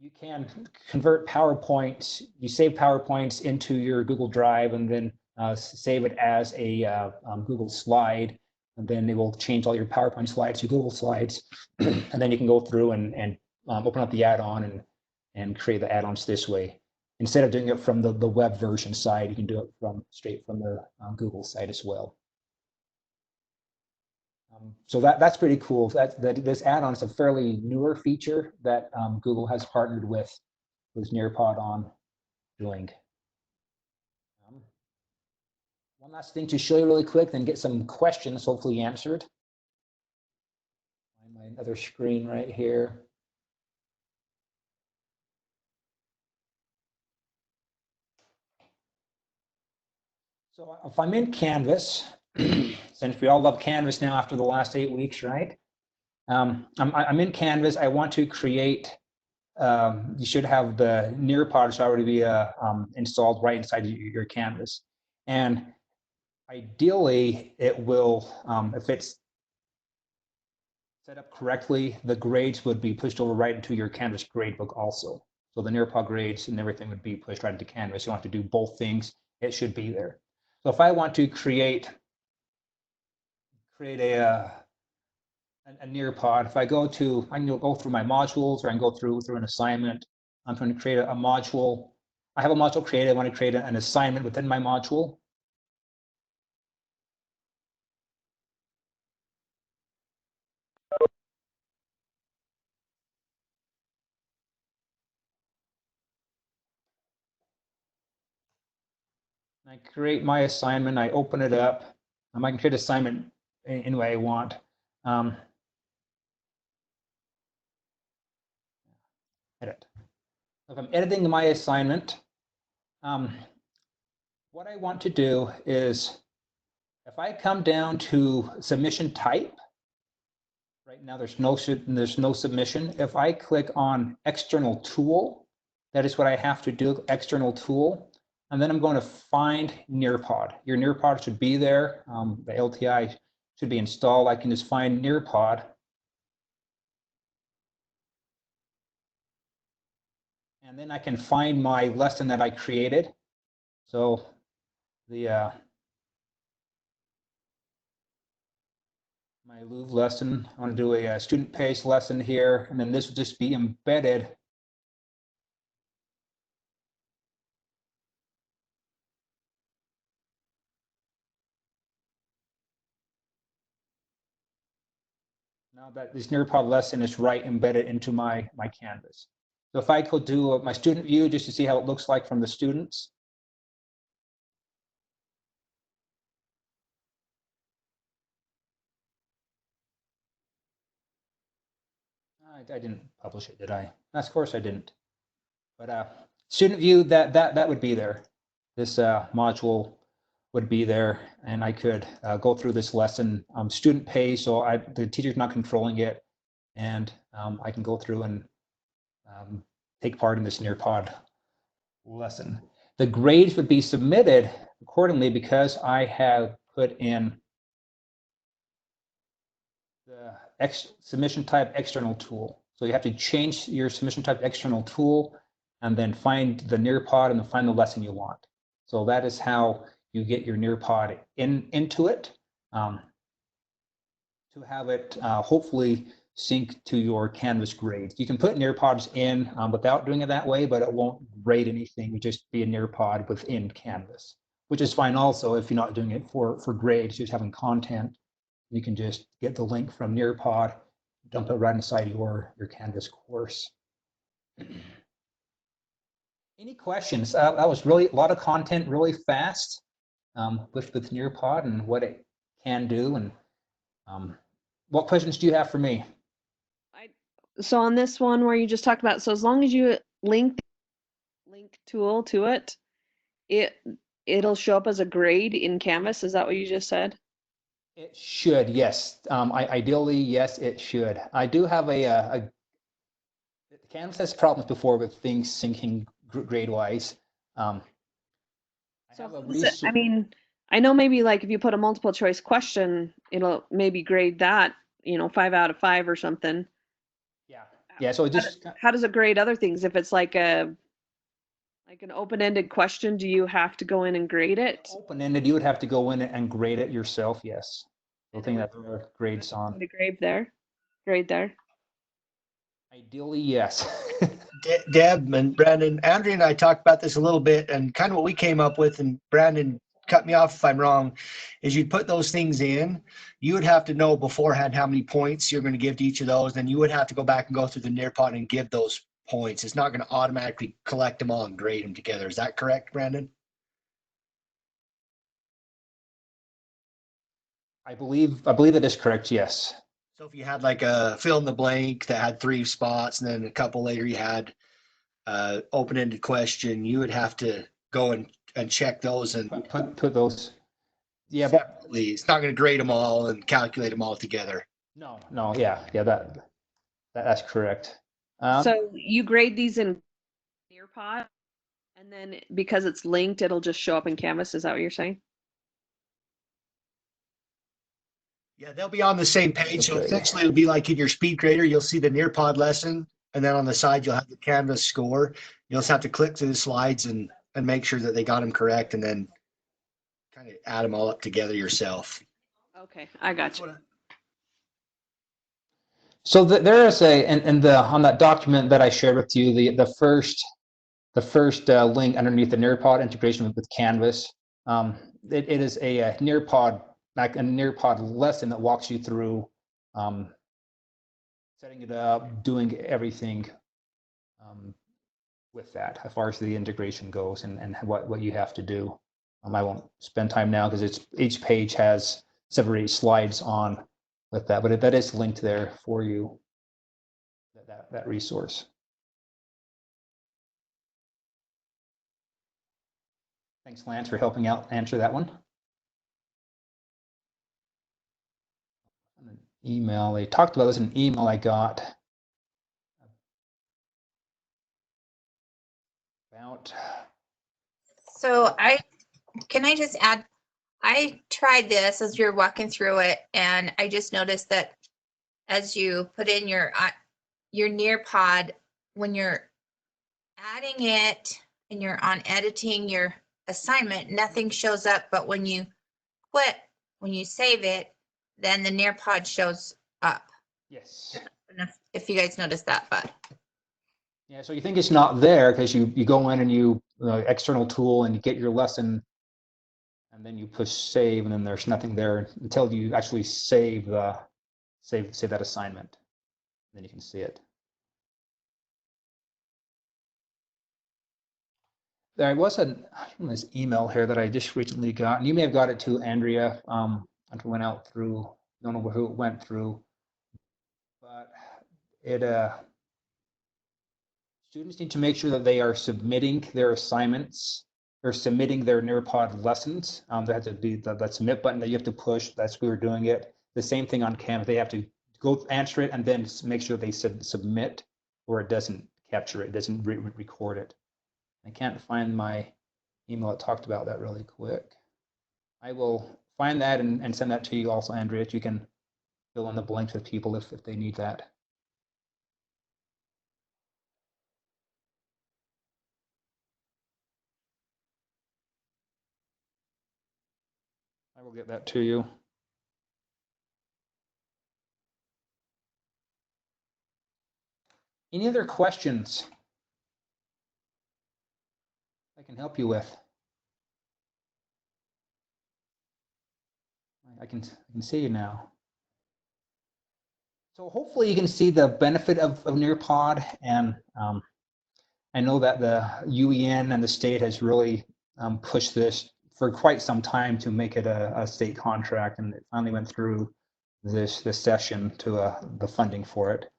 You can convert PowerPoints, you save PowerPoints into your Google Drive and then save it as a Google slide, and then it will change all your PowerPoint slides to Google Slides. And then you can go through and open up the add-on and create the add-ons this way. Instead of doing it from the web version side, you can do it straight from the Google site as well. So that's pretty cool. That this add-on is a fairly newer feature that Google has partnered with Nearpod on doing. One last thing to show you really quick, then get some questions hopefully answered. Find my other screen right here. So if I'm in Canvas, since we all love Canvas now after the last 8 weeks, right? I'm in Canvas. I want to create. You should have the Nearpod should already be installed right inside your Canvas, and ideally it will, if it's set up correctly, the grades would be pushed over right into your Canvas gradebook also. So the Nearpod grades and everything would be pushed right into Canvas. You don't have to do both things. It should be there. So if I want to create a Nearpod, if I go to, I can go through my modules, or I can go through an assignment. I'm trying to create a module. I have a module created. I want to create an assignment within my module. I create my assignment. I open it up. I can create assignment any way I want. Edit. If I'm editing my assignment, what I want to do is, if I come down to submission type, right now there's no submission. If I click on external tool, that is what I have to do, external tool, and then I'm going to find Nearpod. Your Nearpod should be there. The LTI should be installed. I can just find Nearpod. And then I can find my lesson that I created. So the my Louvre lesson, I want to do a student page lesson here, and then this will just be embedded. Now that this Nearpod lesson is right embedded into my Canvas. So if I could do my student view just to see how it looks like from the students. I didn't publish it, did I? Of course I didn't. But student view, that would be there. This module would be there, and I could go through this lesson. Student pay, so the teacher's not controlling it, and I can go through and take part in this Nearpod lesson. The grades would be submitted accordingly because I have put in the submission type external tool. So you have to change your submission type external tool and then find the Nearpod and then find the lesson you want. So that is how you get your Nearpod into it, to have it hopefully sync to your Canvas grades. You can put Nearpods in without doing it that way, but it won't grade anything. It just be a Nearpod within Canvas, which is fine also if you're not doing it for grades, just having content. You can just get the link from Nearpod, dump it right inside your Canvas course. Any questions? That was really a lot of content, really fast with Nearpod and what it can do. And what questions do you have for me? So on this one where you just talked about, so as long as you link tool to it, it'll show up as a grade in Canvas. Is that what you just said? It should, yes. Ideally, yes, it should. I do have a Canvas has problems before with things syncing grade-wise. I mean, I know maybe like if you put a multiple choice question, it'll maybe grade that, 5 out of 5 or something. Yeah. So it just how does it grade other things? If it's like an open-ended question, do you have to go in and grade it? Open-ended, you would have to go in and grade it yourself. Yes. The thing that there are grades on. The grade there. Ideally, yes. Deb and Brandon, Andrea and I talked about this a little bit, and kind of what we came up with, and Brandon cut me off if I'm wrong, is you'd put those things in, you would have to know beforehand how many points you're going to give to each of those. Then you would have to go back and go through the Nearpod and give those points. It's not going to automatically collect them all and grade them together. Is that correct, Brandon? I believe that is correct. Yes. So if you had like a fill in the blank that had 3 spots, and then a couple later you had open-ended question, you would have to go and check those and Put those. Yeah, but separately. It's not going to grade them all and calculate them all together. no, yeah, that's correct. So you grade these in Nearpod, and then because it's linked, it'll just show up in Canvas. Is that what you're saying? Yeah, they'll be on the same page. So Okay. essentially it'll be like in your speed grader, you'll see the Nearpod lesson, and then on the side you'll have the Canvas score. You'll just have to click through the slides and make sure that they got them correct, and then kind of add them all up together yourself. Okay, I got you. So there is on that document that I shared with you, the first link underneath the Nearpod integration with Canvas. It is a Nearpod lesson that walks you through setting it up, doing everything with that as far as the integration goes and what you have to do. I won't spend time now because each page has 7 or 8 slides on with that, but that is linked there for you, that resource. Thanks, Lance, for helping out answer that one. An email, they talked about this in an email I got about. So can I just add, I tried this as you're walking through it, and I just noticed that as you put in your Nearpod, when you're adding it and you're on editing your assignment, nothing shows up, but when you quit, when you save it, then the Nearpod shows up. Yes. I don't know if you guys noticed that, but Yeah, so you think it's not there because you go in and you external tool and you get your lesson, and then you push save, and then there's nothing there until you actually save that assignment. Then you can see it. There was this email here that I just recently got, and you may have got it too, Andrea. It went out through, don't know who it went through, but it students need to make sure that they are submitting their assignments or submitting their Nearpod lessons. There has to be that submit button that you have to push. That's we were doing it. The same thing on Canvas. They have to go answer it and then make sure they submit, or it doesn't capture it, doesn't record it. I can't find my email that talked about that really quick. I will find that and send that to you also, Andrea. You can fill in the blanks with people if they need that. I will get that to you. Any other questions I can help you with? I can see you now. So hopefully you can see the benefit of Nearpod, and I know that the UEN and the state has really pushed this for quite some time to make it a state contract, and it finally went through this session to the funding for it.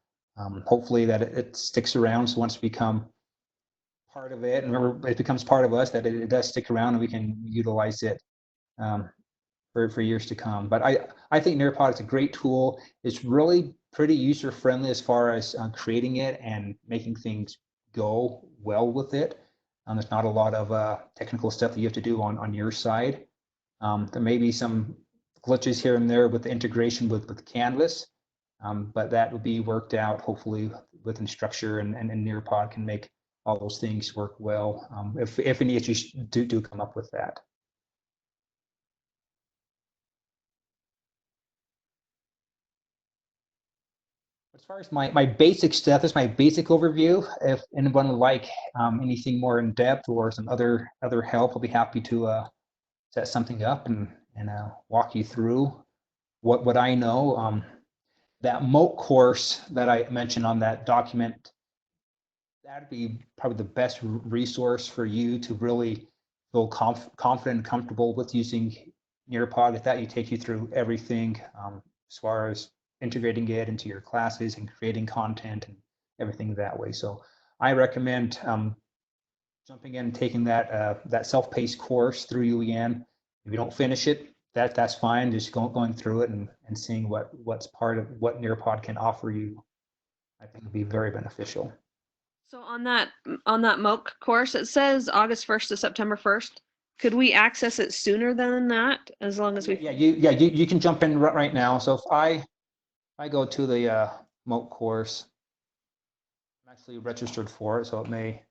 Hopefully that it sticks around, so once we become part of it, and remember it becomes part of us, that it does stick around and we can utilize it for years to come. But I think Nearpod is a great tool. It's really pretty user friendly as far as creating it and making things go well with it. There's not a lot of technical stuff that you have to do on your side. There may be some glitches here and there with the integration with Canvas, but that will be worked out hopefully with Instructure, and Nearpod can make all those things work well if any issues do come up with that. As far as my basic stuff, this is my basic overview. If anyone would like anything more in depth or some other help, I'll be happy to set something up and walk you through what I know. That MOOC course that I mentioned on that document, that'd be probably the best resource for you to really feel confident and comfortable with using Nearpod. If that, you take you through everything as far as integrating it into your classes and creating content and everything that way. So I recommend jumping in and taking that self-paced course through UEN. If you don't finish it, that's fine. Just going through it and seeing what's part of what Nearpod can offer you, I think would be very beneficial. So on that MOOC course, it says August 1st to September 1st. Could we access it sooner than that, as long as we? You can jump in right now. So if I go to the MOOC course, I'm actually registered for it, so it may.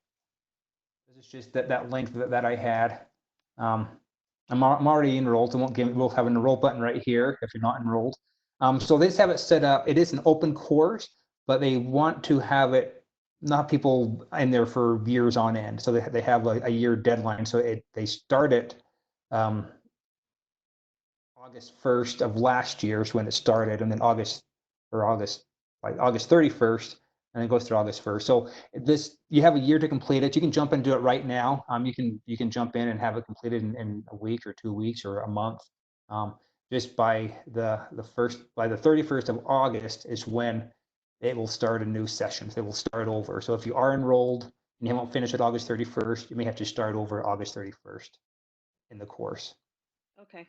This is just that link that I had. I'm already enrolled. We'll have an enroll button right here if you're not enrolled. So they just have it set up. It is an open course, but they want to have it not people in there for years on end. So they have a year deadline. So they start it August 1st of last year is when it started, and then August 31st, and then goes through August 1st. So you have a year to complete it. You can jump into it right now. You can jump in and have it completed in a week or 2 weeks or a month. Just by the 31st of August is when it will start a new session. It will start over. So if you are enrolled and you won't finish at August 31st, you may have to start over August 31st in the course. Okay,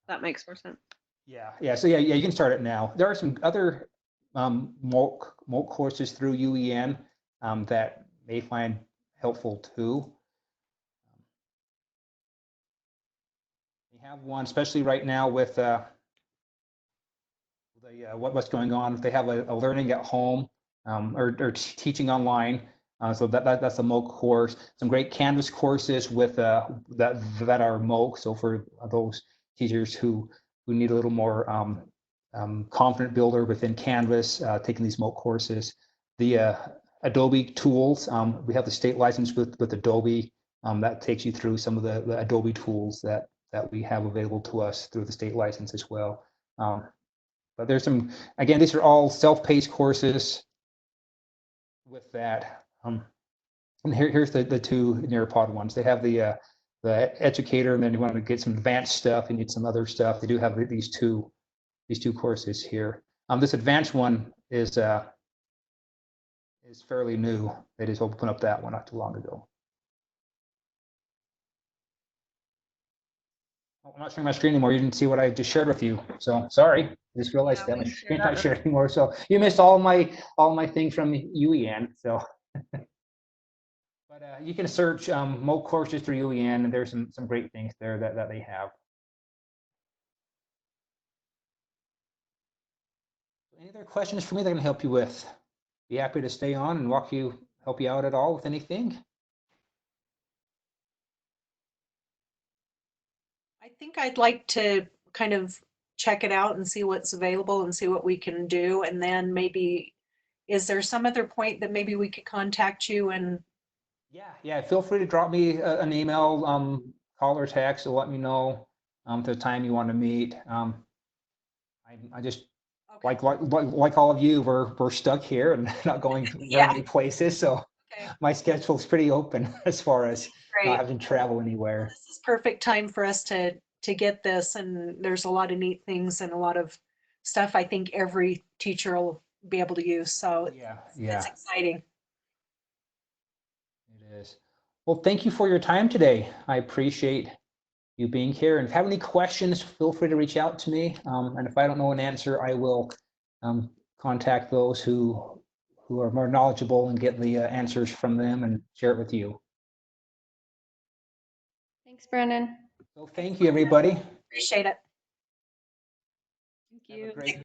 that makes more sense. Yeah. So you can start it now. There are some other MOOC courses through UEN that may find helpful too. We have one, especially right now with what's going on. They have a learning at home or teaching online. So that's a MOOC course. Some great Canvas courses with that are MOOC. So for those teachers who need a little more confident builder within Canvas, taking these MOOC courses. The Adobe tools, we have the state license with Adobe. That takes you through some of the Adobe tools that we have available to us through the state license as well. But there's some, again, these are all self-paced courses with that. And here's the two Nearpod ones. They have the educator, and then you want to get some advanced stuff, you need some other stuff. They do have these two courses here. This advanced one is fairly new. They just opened up that one not too long ago. I'm not sharing my screen anymore. You didn't see what I just shared with you. So sorry. I just realized that my screen not shared anymore. So you missed all my things from UEN. So but you can search MOOC courses through UEN, and there's some great things there that they have. Any other questions for me that I can help you with? Be happy to stay on and help you out at all with anything. I think I'd like to kind of check it out and see what's available and see what we can do. And then maybe, is there some other point that maybe we could contact you and? Yeah. Feel free to drop me an email, call or text, or let me know the time you want to meet. I just Okay. like all of you, we're stuck here and not going very many places. So Okay. my schedule is pretty open as far as Great. not having to travel anywhere. This is perfect time for us to get this, and there's a lot of neat things and a lot of stuff I think every teacher will be able to use. So Yeah. it's exciting. It is. Well, thank you for your time today. I appreciate you being here. And if you have any questions, feel free to reach out to me. And if I don't know an answer, I will contact those who are more knowledgeable and get the answers from them and share it with you. Thanks, Brandon. So thank you, everybody. Appreciate it. Thank you. Have a great